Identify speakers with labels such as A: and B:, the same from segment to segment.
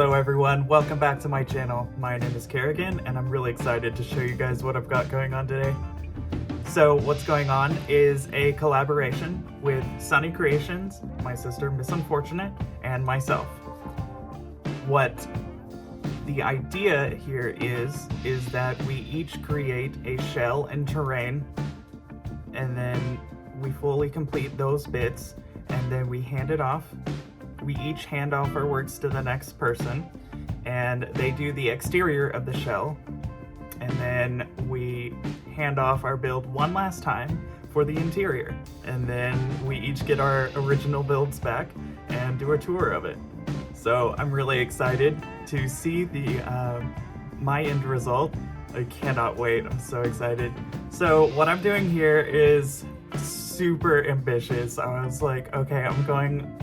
A: Hello everyone, welcome back to my channel. My name is Kerragen and I'm really excited to show you guys what I've got going on today. So what's going on is a collaboration with Sunny Creations, my sister Miss Unfortunate, and myself. What the idea here is that we each create a shell and terrain, and then we fully complete those bits, and then we hand it off. We each hand off our works to the next person, and they do the exterior of the shell, and then we hand off our build one last time for the interior, and then we each get our original builds back and do a tour of it. So I'm really excited to see my end result. I cannot wait, I'm so excited. So what I'm doing here is super ambitious. I was like, okay, I'm going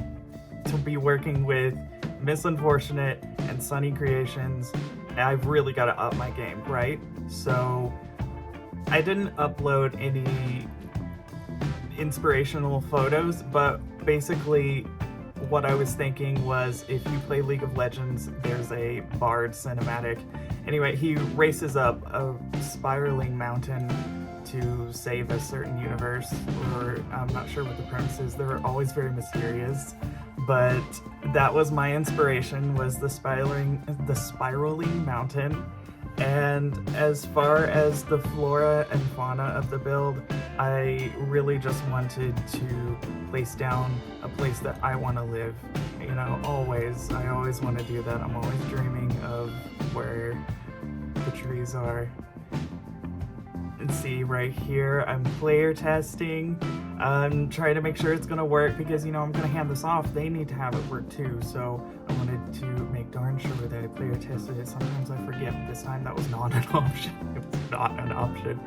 A: to be working with Miss Unfortunate and Sunny Creations. I've really got to up my game, right? So I didn't upload any inspirational photos, but basically what I was thinking was, if you play League of Legends, there's a Bard cinematic. Anyway, he races up a spiraling mountain to save a certain universe, or I'm not sure what the premise is. They're always very mysterious, but that was my inspiration, was the spiraling mountain. And as far as the flora and fauna of the build, I really just wanted to place down a place that I want to live. You know, always. I always want to do that. I'm always dreaming of where the trees are. And see right here, I'm player testing. I'm trying to make sure it's gonna work because, you know, I'm gonna hand this off. They need to have it work too, so I wanted to make darn sure that I player tested it. Sometimes I forget. This time that was not an option. It was not an option.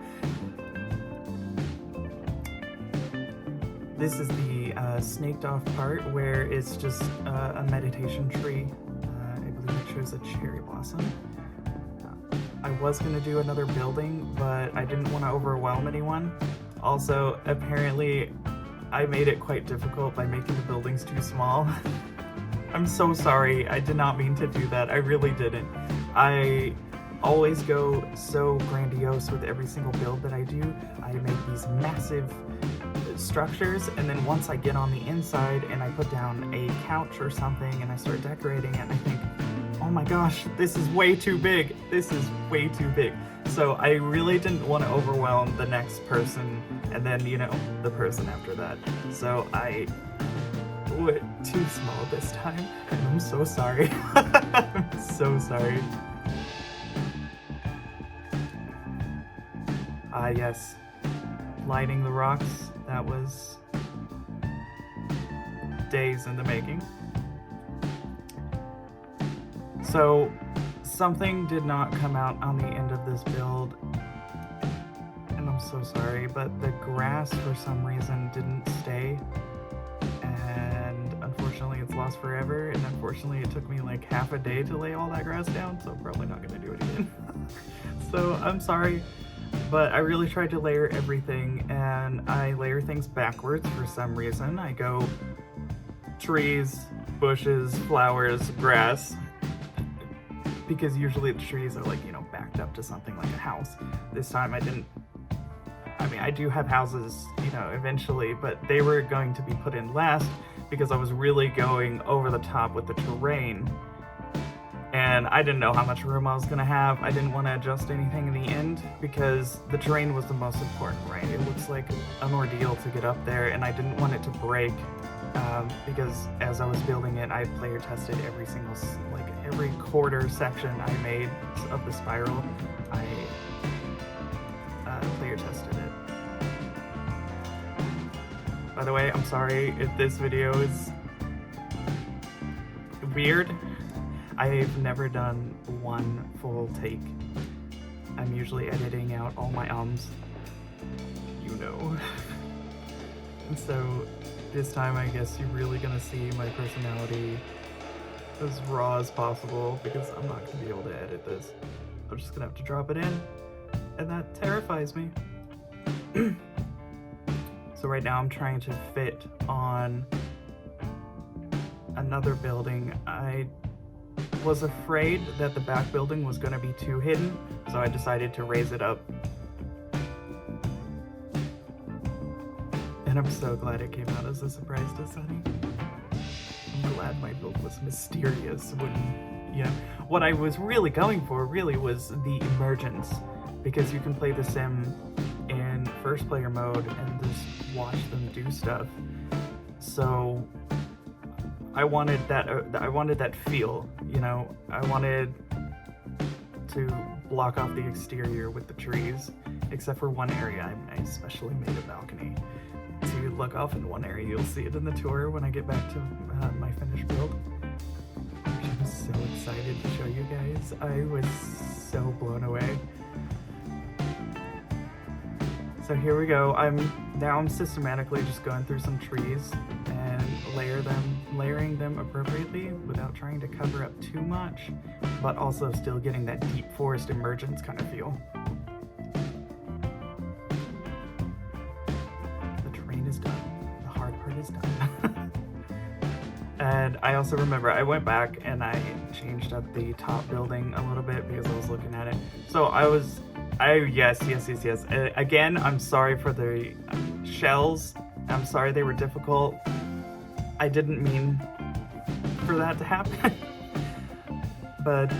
A: This is the snaked off part where it's just a meditation tree. I believe it shows a cherry blossom. I was going to do another building, but I didn't want to overwhelm anyone. Also, apparently, I made it quite difficult by making the buildings too small. I'm so sorry, I did not mean to do that, I really didn't. I always go so grandiose with every single build that I do. I make these massive structures, and then once I get on the inside and I put down a couch or something and I start decorating it, I think, oh my gosh, this is way too big. This is way too big. So I really didn't want to overwhelm the next person and then, you know, the person after that. So I went too small this time, and I'm so sorry. I'm so sorry. Yes, lighting the rocks, that was days in the making. So something did not come out on the end of this build, and I'm so sorry, but the grass for some reason didn't stay, and unfortunately it's lost forever, and unfortunately it took me like half a day to lay all that grass down, so I'm probably not going to do it again. So I'm sorry, but I really tried to layer everything, and I layer things backwards for some reason. I go trees, bushes, flowers, grass, because usually the trees are, like, you know, backed up to something like a house. This time I didn't. I mean, I do have houses, you know, eventually, but they were going to be put in last because I was really going over the top with the terrain, and I didn't know how much room I was gonna have. I didn't want to adjust anything in the end because the terrain was the most important, right? It looks like an ordeal to get up there, and I didn't want it to break. Because as I was building it, I player tested every single, like every quarter section I made of the spiral. I player tested it. By the way, I'm sorry if this video is weird. I've never done one full take. I'm usually editing out all my ums, you know. And so this time, I guess you're really gonna see my personality as raw as possible, because I'm not gonna be able to edit this. I'm just gonna have to drop it in, and that terrifies me. So right now I'm trying to fit on another building. I was afraid that the back building was going to be too hidden, so I decided to raise it up. And I'm so glad it came out as a surprise to Sunny. I'm glad my build was mysterious when, you know, what I was really going for really was the emergence, because you can play the sim in first player mode and just watch them do stuff. So I wanted that feel, you know. I wanted to block off the exterior with the trees, except for one area. I especially made a balcony to look off in one area. You'll see it in the tour when I get back to my finished build. I'm so excited to show you guys. I was so blown away. So here we go. I'm systematically just going through some trees and layering them appropriately without trying to cover up too much, but also still getting that deep forest emergence kind of feel. The terrain is done. The hard part is done. And I also remember I went back and I changed up the top building a little bit because I was looking at it. So yes. Again, I'm sorry for the shells. I'm sorry they were difficult. I didn't mean for that to happen. But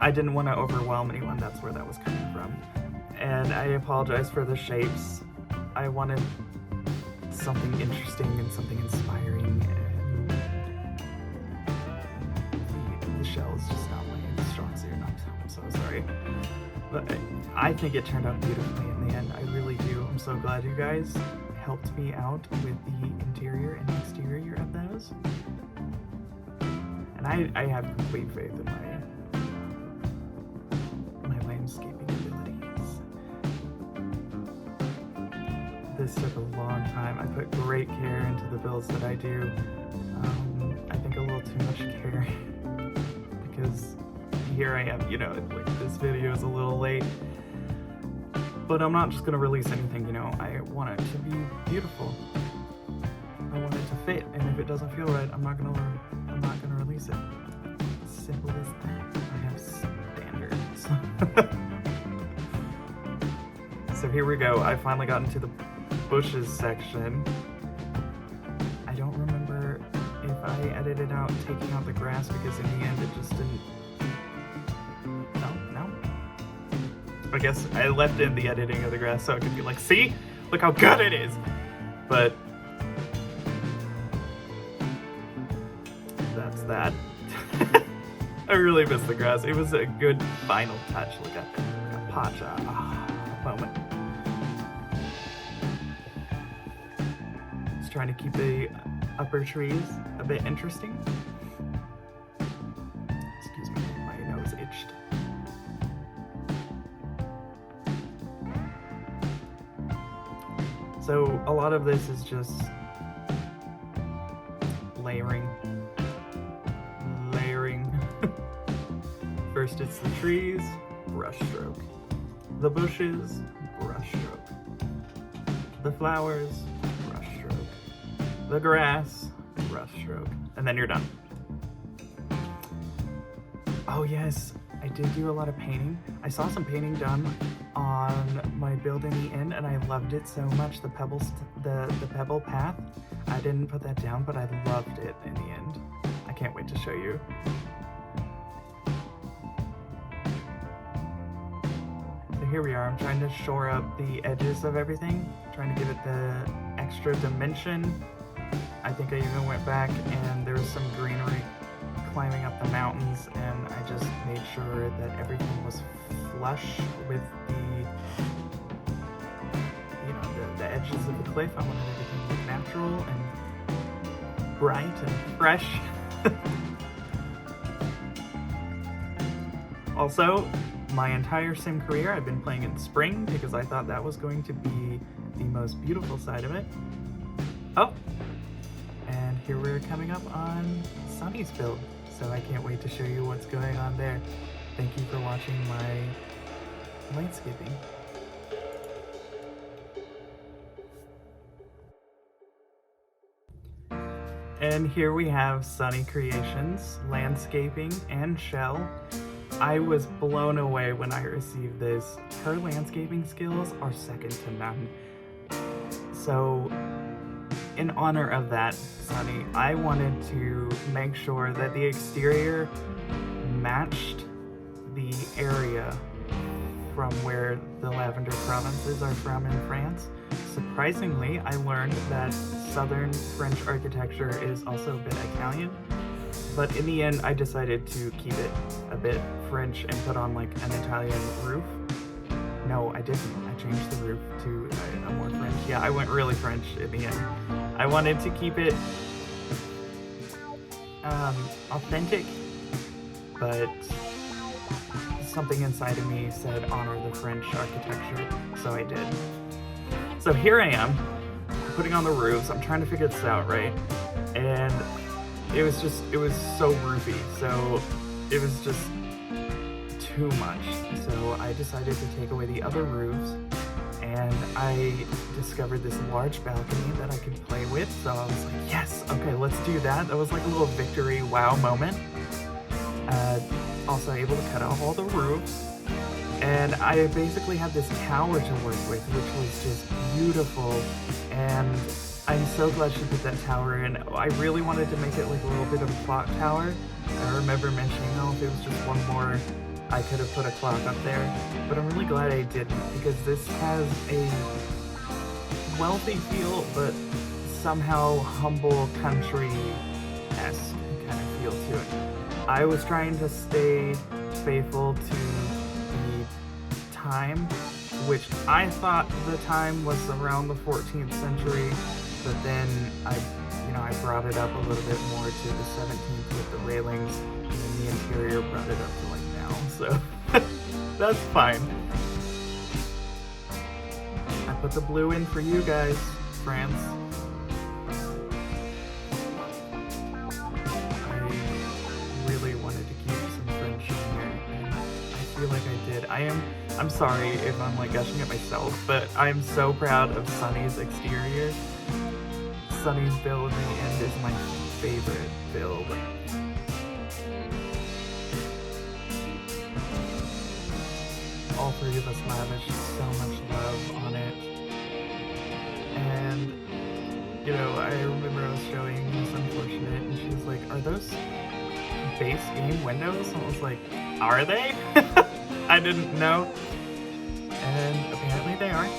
A: I didn't want to overwhelm anyone. That's where that was coming from. And I apologize for the shapes. I wanted something interesting and something inspiring, and the shell is just not my strong suit. I'm so sorry. But I think it turned out beautifully in the end. I really do. I'm so glad you guys helped me out with the interior and exterior of those. And I have complete faith in my landscaping abilities. This took a long time. I put great care into the builds that I do. I think a little too much care because here I am, you know, like this video is a little late, but I'm not just gonna release anything, you know. I want it to be beautiful. I want it to fit, and if it doesn't feel right, I'm not gonna release it. Simple as that. I have standards. So here we go. I finally got into the bushes section. I don't remember if I edited out taking out the grass, because in the end it just didn't. No. I guess I left in the editing of the grass so it could be like, see? Look how good it is! But that's that. I really miss the grass. It was a good final touch, like a pacha moment. Just trying to keep the upper trees a bit interesting. Excuse me, my nose itched. So a lot of this is just layering. First it's the trees, brush stroke. The bushes, brush stroke. The flowers, brush stroke. The grass, brush stroke. And then you're done. Oh yes, I did do a lot of painting. I saw some painting done on my build in the end, and I loved it so much. The pebbles, the pebble path. I didn't put that down, but I loved it in the end. I can't wait to show you. So here we are. I'm trying to shore up the edges of everything, trying to give it the extra dimension. I think I even went back and there was some greenery climbing up the mountains, and I just made sure that everything was flush with the edges of the cliff. I wanted everything to look natural and bright and fresh. Also, my entire sim career I've been playing in spring because I thought that was going to be the most beautiful side of it. Oh, and here we're coming up on Sunny's build, so I can't wait to show you what's going on there. Thank you for watching my landscaping. And here we have Sunny Creations, Landscaping, and Shell. I was blown away when I received this. Her landscaping skills are second to none. So, in honor of that, Sunny, I wanted to make sure that the exterior matched the area from where the lavender provinces are from in France. Surprisingly, I learned that southern French architecture is also a bit Italian, but in the end I decided to keep it a bit French and put on like an Italian roof. No, I didn't. I changed the roof to a more French. Yeah, I went really French in the end. I wanted to keep it authentic, but something inside of me said honor the French architecture, so I did. So here I am, putting on the roofs. I'm trying to figure this out, right? And it was so roofy, so it was just too much. So I decided to take away the other roofs, and I discovered this large balcony that I could play with. So I was like, yes, okay, let's do that. That was like a little victory wow moment. Also able to cut out all the roofs. And I basically had this tower to work with, which was just beautiful. And I'm so glad she put that tower in. I really wanted to make it like a little bit of a clock tower. I remember mentioning, oh, if it was just one more, I could have put a clock up there. But I'm really glad I didn't, because this has a wealthy feel, but somehow humble country-esque kind of feel to it. I was trying to stay faithful to time, which I thought the time was around the 14th century, but then I brought it up a little bit more to the 17th with the railings, and then the interior brought it up to like now, so that's fine. I put the blue in for you guys, France. I really wanted to keep some French in here, and I feel like I did. I'm sorry if I'm like gushing at myself, but I'm so proud of Sunny's exterior. Sunny's build in the end is my favorite build. All three of us lavished so much love on it. And, you know, I remember I was showing Miss Unfortunate, and she was like, are those base game windows? And I was like, are they? I didn't know. And apparently they are.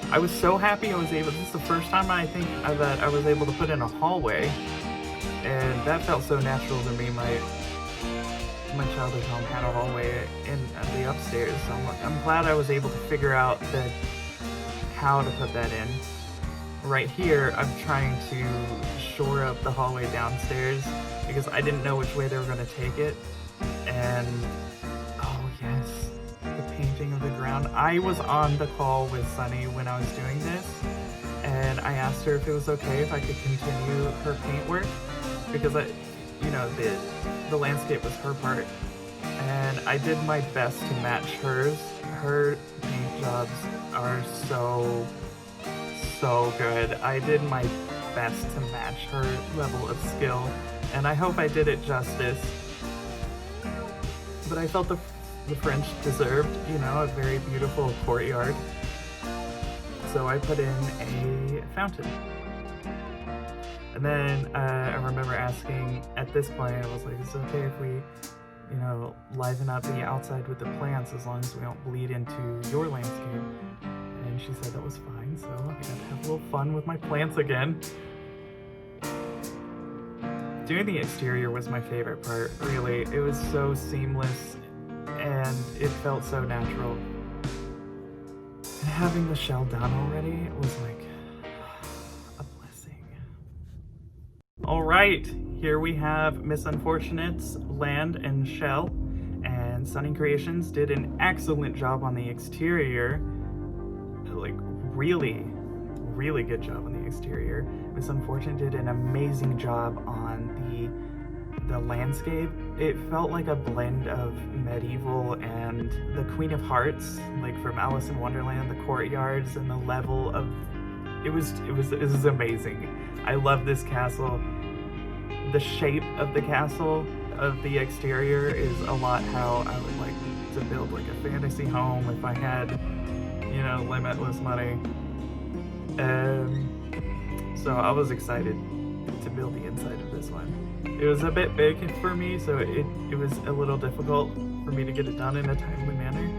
A: I was so happy I was able, this is the first time I think that I was able to put in a hallway, and that felt so natural to me. My childhood home had a hallway in the upstairs, so I'm glad I was able to figure out how to put that in. Right here, I'm trying to shore up the hallway downstairs because I didn't know which way they were going to take it, and oh yes, the painting of the ground. I was on the call with Sunny when I was doing this, and I asked her if it was okay if I could continue her paint work, because the landscape was her part, and I did my best to match hers. Her paint jobs are so good. I did my best to match her level of skill, and I hope I did it justice. But I felt the French deserved, a very beautiful courtyard. So I put in a fountain. And then I remember asking, at this point, I was like, is it okay if we, liven up the outside with the plants as long as we don't bleed into your landscape? And she said that was fine, so I got to have a little fun with my plants again. Doing the exterior was my favorite part, really. It was so seamless, and it felt so natural. And having the shell done already was like a blessing. Alright, here we have Miss Unfortunate's land and shell, and Sunny Creations did an excellent job on the exterior. Like, really good job on the exterior. Miss Unfortunate did an amazing job on the landscape. It felt like a blend of medieval and the Queen of Hearts, like from Alice in Wonderland, the courtyards and the level of it was amazing. I love this castle. the shape of the castle, of the exterior, is a lot how I would like to build like a fantasy home if I had, you know, limitless money. So I was excited to build the inside of this one. It was a bit big for me, so it was a little difficult for me to get it done in a timely manner.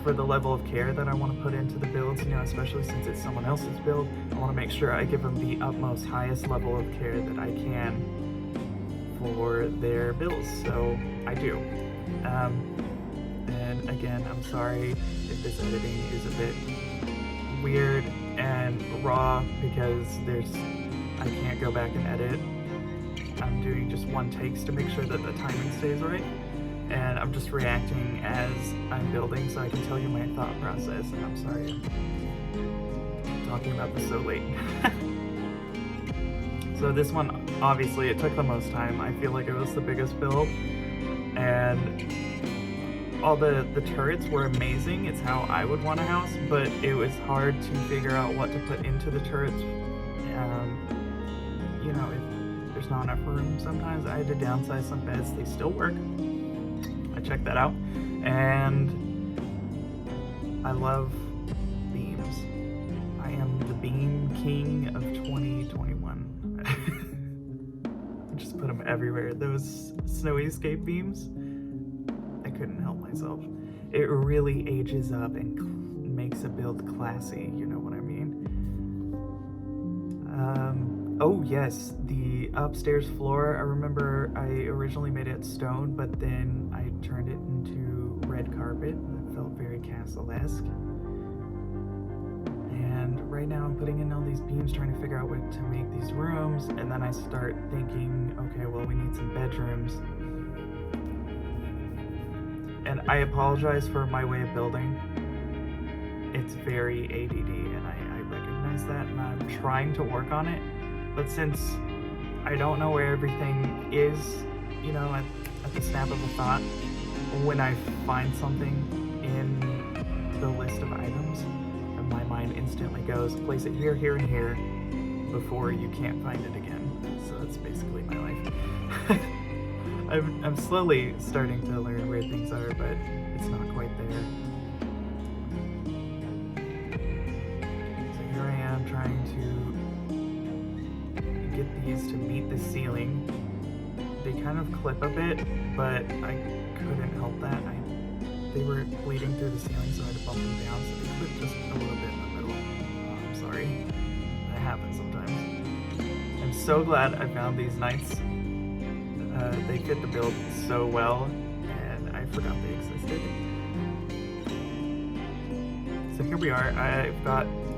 A: For the level of care that I want to put into the builds, you know, especially since it's someone else's build, I want to make sure I give them the utmost highest level of care that I can for their builds, so I do. And again, I'm sorry if this editing is a bit weird and raw because I can't go back and edit. I'm doing just one takes to make sure that the timing stays right. And I'm just reacting as I'm building so I can tell you my thought process, and I'm sorry I'm talking about this so late. So this one, obviously, it took the most time. I feel like it was the biggest build, and all the turrets were amazing. It's how I would want a house, but it was hard to figure out what to put into the turrets. You know, if there's not enough room sometimes, I had to downsize some beds. They still work. I checked that out, and I love beams. I am the beam king of 2021. Just put them everywhere. Those snowy escape beams, I couldn't help myself. It really ages up and makes a build classy, you know what I mean? Oh yes, the upstairs floor, I remember I originally made it stone, but then I turned it into red carpet. It felt very castle-esque. And right now I'm putting in all these beams, trying to figure out what to make these rooms, and then I start thinking, okay, well, we need some bedrooms. And I apologize for my way of building. It's very ADD, and I recognize that, and I'm trying to work on it. But since I don't know where everything is, you know, at the snap of a thought, when I find something in the list of items, my mind instantly goes, place it here, here, and here, before you can't find it again. So that's basically my life. I'm slowly starting to learn where things are, but it's not quite there. So here I am trying to get these to meet the ceiling. They kind of clip a bit, but I couldn't help that. They were bleeding through the ceiling, so I had to bump them down, so they clipped just a little bit in the middle. I'm sorry. That happens sometimes. I'm so glad I found these knights. They fit the build so well, and I forgot they existed. So here we are.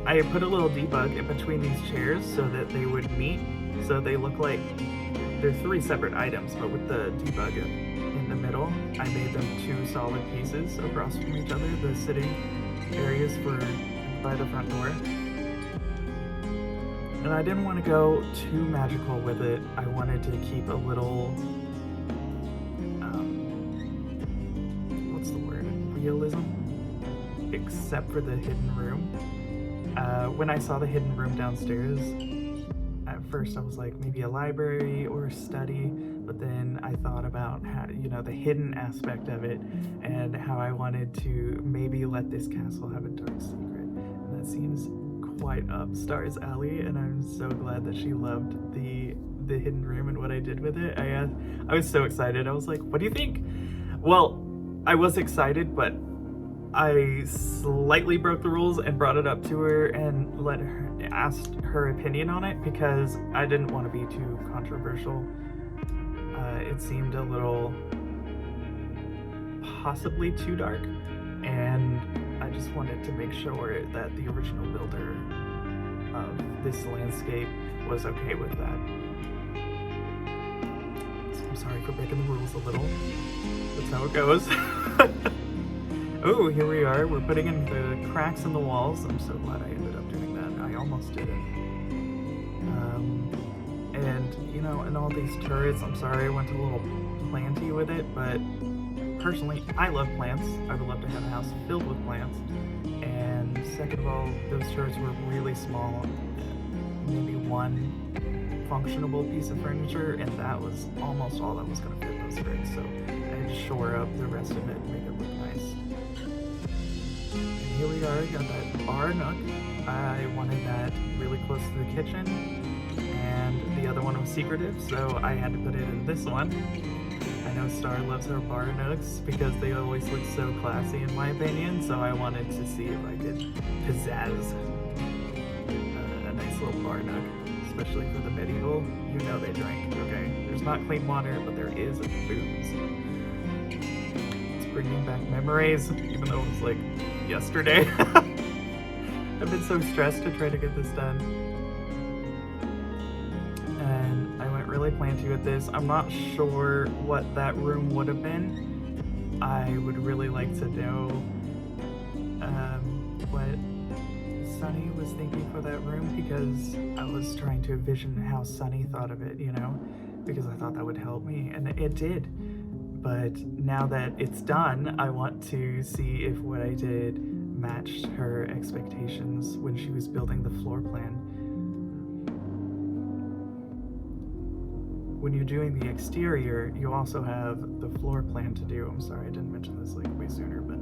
A: I put a little debug in between these chairs so that they would meet. So they look like they're three separate items, but with the debug in the middle, I made them two solid pieces across from each other, the sitting areas by the front door. And I didn't want to go too magical with it. I wanted to keep a little, what's the word? Realism? Except for the hidden room. When I saw the hidden room downstairs, at first I was like, maybe a library or a study, but then I thought about how, you know, the hidden aspect of it and how I wanted to maybe let this castle have a dark secret. And that seems quite up Star's alley, and I'm so glad that she loved the hidden room and what I did with it. I was so excited. I was like, what do you think? Well, I was excited, but I slightly broke the rules and brought it up to her and asked her opinion on it because I didn't want to be too controversial. It seemed a little possibly too dark, and I just wanted to make sure that the original builder of this landscape was okay with that. So I'm sorry for breaking the rules a little. That's how it goes. Oh, here we are. We're putting in the cracks in the walls. I'm so glad I ended up doing that. I almost didn't. And, you know, and all these turrets, I'm sorry I went a little planty with it, but personally, I love plants. I would love to have a house filled with plants. And second of all, those turrets were really small. Maybe one functionable piece of furniture, and that was almost all that was going to fit those bricks, so I had to shore up the rest of it and make it look nice. And here we are, got that bar nook. I wanted that really close to the kitchen, and the other one was secretive, so I had to put it in this one. I know Star loves her bar nooks because they always look so classy in my opinion, so I wanted to see if I could pizzazz a nice little bar nook, especially for the medieval. You know they drink, okay? There's not clean water, but there is booze. It's bringing back memories, even though it was like yesterday. I've been so stressed to try to get this done. And I went really planty with this. I'm not sure what that room would have been. I would really like to know what Sunny was thinking for that room, because I was trying to envision how Sunny thought of it, you know, because I thought that would help me, and it did. But now that it's done, I want to see if what I did matched her expectations when she was building the floor plan. When you're doing the exterior, you also have the floor plan to do. I'm sorry I didn't mention this like way sooner, but...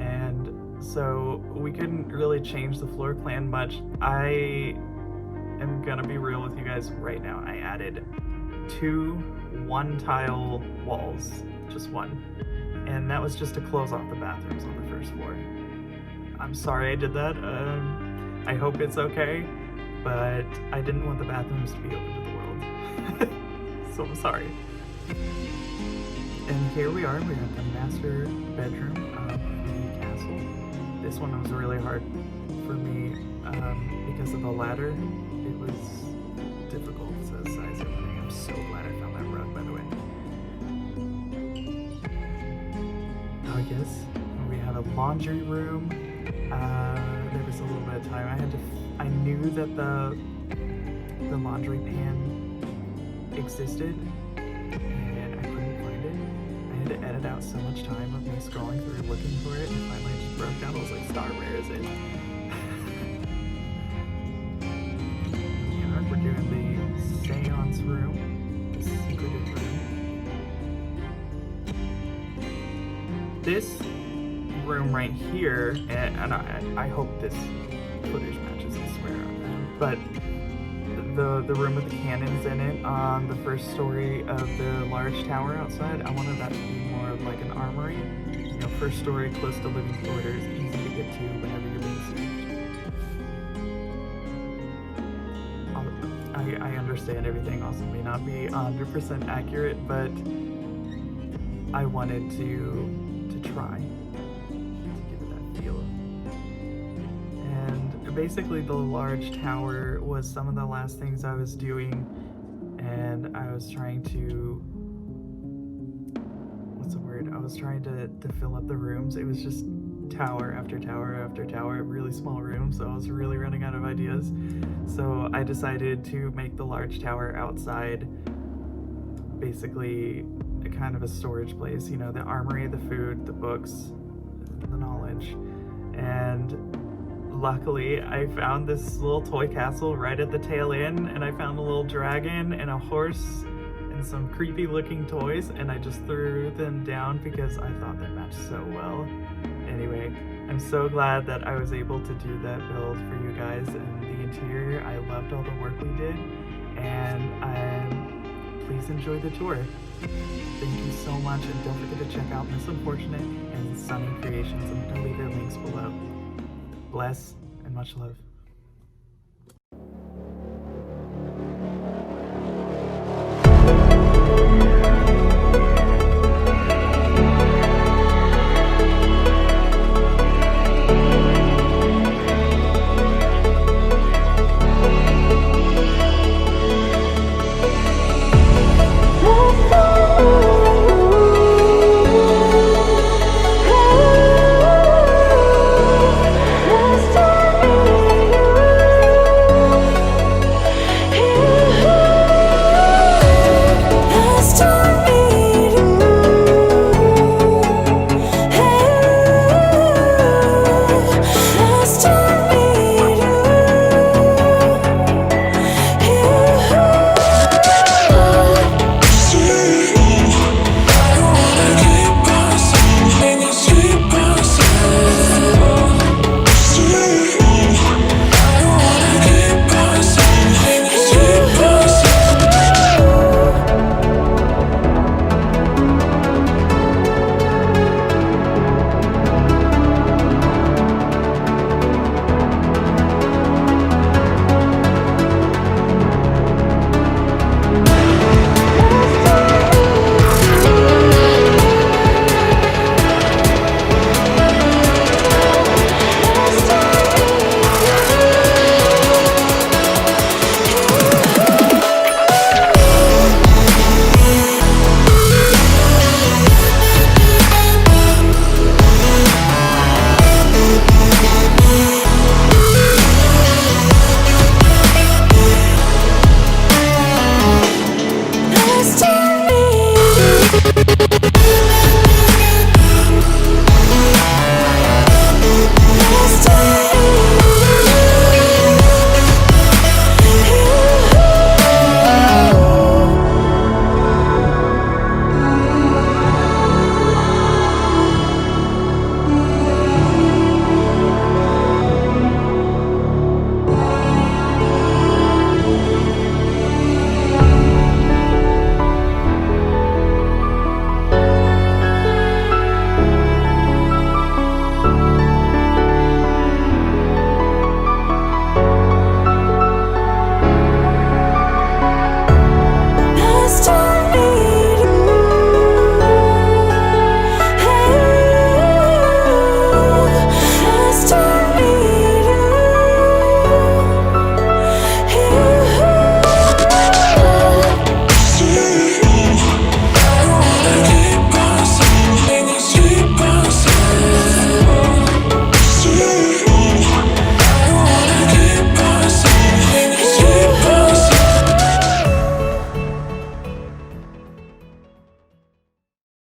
A: And so we couldn't really change the floor plan much. I am gonna be real with you guys right now. I added 2 one-tile walls, just one. And that was just to close off the bathrooms on the first floor. I'm sorry I did that. I hope it's okay, but I didn't want the bathrooms to be open to the world. So I'm sorry. And here we are, we're at the master bedroom of the castle. This one was really hard for me because of the ladder. It was difficult to size everything. I'm so glad I found that rug, by the way. Yes, we have a laundry room. There was a little bit of time. I knew that the laundry pan existed, and I couldn't find it. I had to edit out so much time of me scrolling through looking for it, and finally it just broke down. I was like, Star, where is it? Yeah, we're doing the seance room, the secretive room. This room right here, and I hope this footage matches, I swear, but the room with the cannons in it on the first story of the large tower outside, I wanted that to be more of like an armory. You know, first story, close to living quarters, easy to get to whenever you're being sieged. I understand everything also may not be 100% accurate, but I wanted to try to give it that feel. And basically the large tower was some of the last things I was doing, and I was trying to, what's the word? I was trying to fill up the rooms. It was just tower after tower after tower, really small rooms, so I was really running out of ideas. So I decided to make the large tower outside, basically kind of a storage place, you know, the armory, the food, the books, the knowledge. And luckily I found this little toy castle right at the tail end, and I found a little dragon and a horse and some creepy looking toys, and I just threw them down because I thought that matched so well. Anyway, I'm so glad that I was able to do that build for you guys, and the interior, I loved all the work we did, and please enjoy the tour. Thank you so much, and don't forget to check out Miss Unfortunate and Sunny Creations. I'm going to leave their links below. Bless and much love.